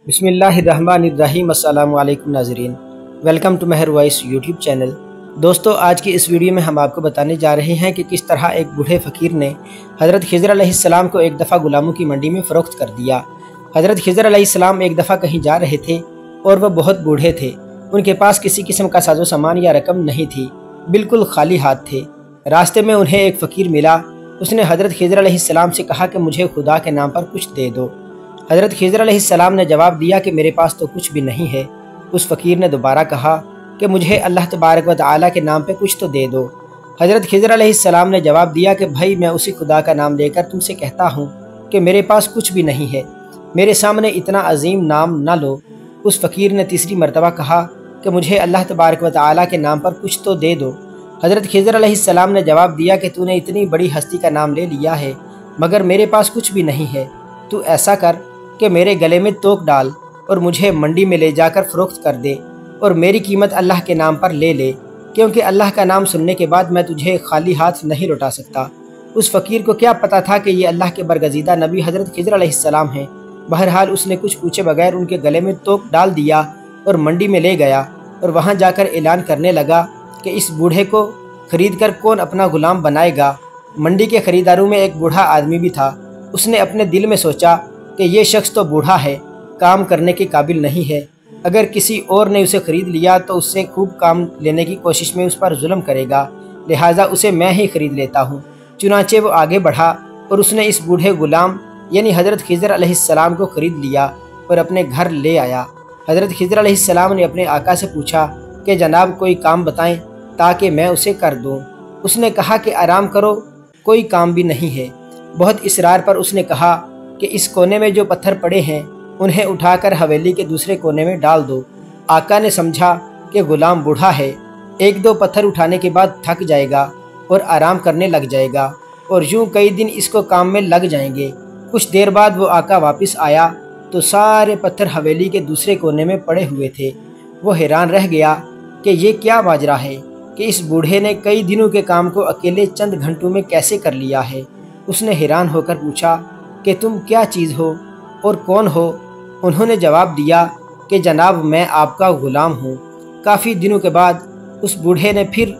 بسم اللہ الرحمن الرحیم۔ السلام علیکم ناظرین، ویلکم ٹو مہر وائس یوٹیوب چینل۔ دوستو، آج کی اس ویڈیو میں ہم آپ کو بتانے جا رہے ہیں کہ کس طرح ایک بوڑھے فقیر نے حضرت خضر علیہ السلام کو ایک دفعہ غلاموں کی منڈی میں فروخت کر دیا۔ حضرت خضر علیہ السلام ایک دفعہ کہیں جا رہے تھے اور وہ بہت بوڑھے تھے۔ ان کے پاس کسی قسم کا ساز و سامان یا رقم نہیں تھی، بالکل خالی ہاتھ تھے۔ راستے میں انہیں ایک فقیر ملا۔ اس نے حضرت خضر علیہ السلام سے کہا کہ مجھے خدا کے نام پر کچھ دے دو۔ حضرت خضر علیہ السلام نے جواب دیا کہ میرے پاس تو کچھ بھی نہیں ہے۔ اس فقیر نے دوبارہ کہا کہ مجھے اللہ تبارک و تعالیٰ کے نام پہ کچھ تو دے دو۔ حضرت خضر علیہ السلام نے جواب دیا کہ بھائی، میں اسی خدا کا نام لے کر تم سے کہتا ہوں کہ میرے پاس کچھ بھی نہیں ہے، میرے سامنے اتنا عظیم نام نہ لو۔ اس فقیر نے تیسری مرتبہ کہا کہ مجھے اللہ تبارک و تعالیٰ کے نام پر کچھ تو دے دو۔ حضرت خضر علیہ السلام نے جواب دیا کہ تو نے اتنی بڑی ہستی کا نام لے لیا ہے، مگر میرے پاس کچھ بھی نہیں ہے۔ تو ایسا کر کہ میرے گلے میں توک ڈال اور مجھے منڈی میں لے جا کر فروخت کر دے، اور میری قیمت اللہ کے نام پر لے لے، کیونکہ اللہ کا نام سننے کے بعد میں تجھے خالی ہاتھ نہیں لوٹا سکتا۔ اس فقیر کو کیا پتہ تھا کہ یہ اللہ کے برگزیدہ نبی حضرت خضر علیہ السلام ہیں۔ بہرحال اس نے کچھ پوچھے بغیر ان کے گلے میں توک ڈال دیا اور منڈی میں لے گیا، اور وہاں جا کر اعلان کرنے لگا کہ اس بوڑھے کو خرید کر کون اپنا غلام بنائے گا۔ منڈی کے خریداروں میں ایک بوڑھا آدمی بھی تھا۔ اس نے اپنے دل میں سوچا کہ یہ شخص تو بوڑھا ہے، کام کرنے کے قابل نہیں ہے، اگر کسی اور نے اسے خرید لیا تو اس سے خوب کام لینے کی کوشش میں اس پر ظلم کرے گا، لہٰذا اسے میں ہی خرید لیتا ہوں۔ چنانچہ وہ آگے بڑھا اور اس نے اس بوڑھے غلام یعنی حضرت خضر علیہ السلام کو خرید لیا اور اپنے گھر لے آیا۔ حضرت خضر علیہ السلام نے اپنے آقا سے پوچھا کہ جناب کوئی کام بتائیں تاکہ میں اسے کر دوں۔ اس نے کہا کہ آرام کرو، کوئی کام بھی نہیں ہے۔ بہت اصرار پر اس نے کہا کہ اس کونے میں جو پتھر پڑے ہیں انہیں اٹھا کر حویلی کے دوسرے کونے میں ڈال دو۔ آقا نے سمجھا کہ غلام بوڑھا ہے، ایک دو پتھر اٹھانے کے بعد تھک جائے گا اور آرام کرنے لگ جائے گا، اور یوں کئی دن اس کو کام میں لگ جائیں گے۔ کچھ دیر بعد وہ آقا واپس آیا تو سارے پتھر حویلی کے دوسرے کونے میں پڑے ہوئے تھے۔ وہ حیران رہ گیا کہ یہ کیا ماجرا ہے کہ اس بوڑھے نے کئی دنوں کے کام کو اکیلے چند گھنٹوں میں کیسے کر لیا ہے۔ اس نے حیران ہو کر پوچھا کہ تم کیا چیز ہو اور کون ہو؟ انہوں نے جواب دیا کہ جناب میں آپ کا غلام ہوں۔ کافی دنوں کے بعد اس بوڑھے نے پھر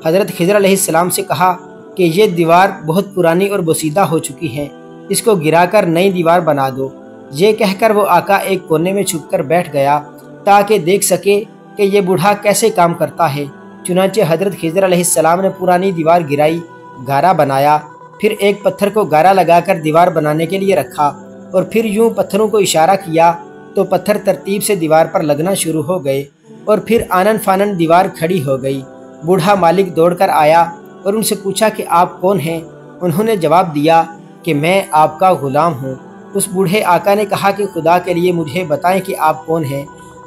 حضرت خضر علیہ السلام سے کہا کہ یہ دیوار بہت پرانی اور بوسیدہ ہو چکی ہے، اس کو گرا کر نئی دیوار بنا دو۔ یہ کہہ کر وہ آقا ایک کونے میں چھپ کر بیٹھ گیا تاکہ دیکھ سکے کہ یہ بوڑھا کیسے کام کرتا ہے۔ چنانچہ حضرت خضر علیہ السلام نے پرانی دیوار گرائی، گارا بنایا، پھر ایک پتھر کو گارا لگا کر دیوار بنانے کے لیے رکھا، اور پھر یوں پتھروں کو اشارہ کیا تو پتھر ترتیب سے دیوار پر لگنا شروع ہو گئے، اور پھر آنن فانن دیوار کھڑی ہو گئی۔ بوڑھا مالک دوڑ کر آیا اور ان سے پوچھا کہ آپ کون ہیں؟ انہوں نے جواب دیا کہ میں آپ کا غلام ہوں۔ اس بوڑھے آقا نے کہا کہ خدا کے لیے مجھے بتائیں کہ آپ کون ہیں؟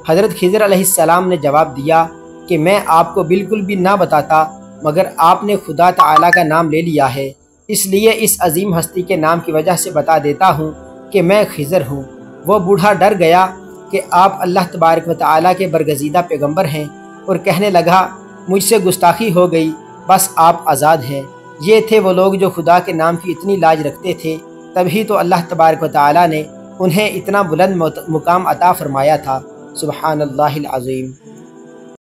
حضرت خضر علیہ السلام نے جواب دیا کہ میں آپ کو بالکل بھی نہ بتاتا، مگر آپ نے خدا تعالیٰ کا نام لے لیا ہے، اس لیے اس عظیم ہستی کے نام کی وجہ سے بتا دیتا ہوں کہ میں خضر ہوں۔ وہ بوڑھا ڈر گیا کہ آپ اللہ تبارک و تعالیٰ کے برگزیدہ پیغمبر ہیں، اور کہنے لگا مجھ سے گستاخی ہو گئی، بس آپ آزاد ہیں۔ یہ تھے وہ لوگ جو خدا کے نام کی اتنی لاج رکھتے تھے، تبھی تو اللہ تبارک و تعالیٰ نے انہیں اتنا بلند مقام عطا فرمایا تھا۔ سبحان اللہ العظیم۔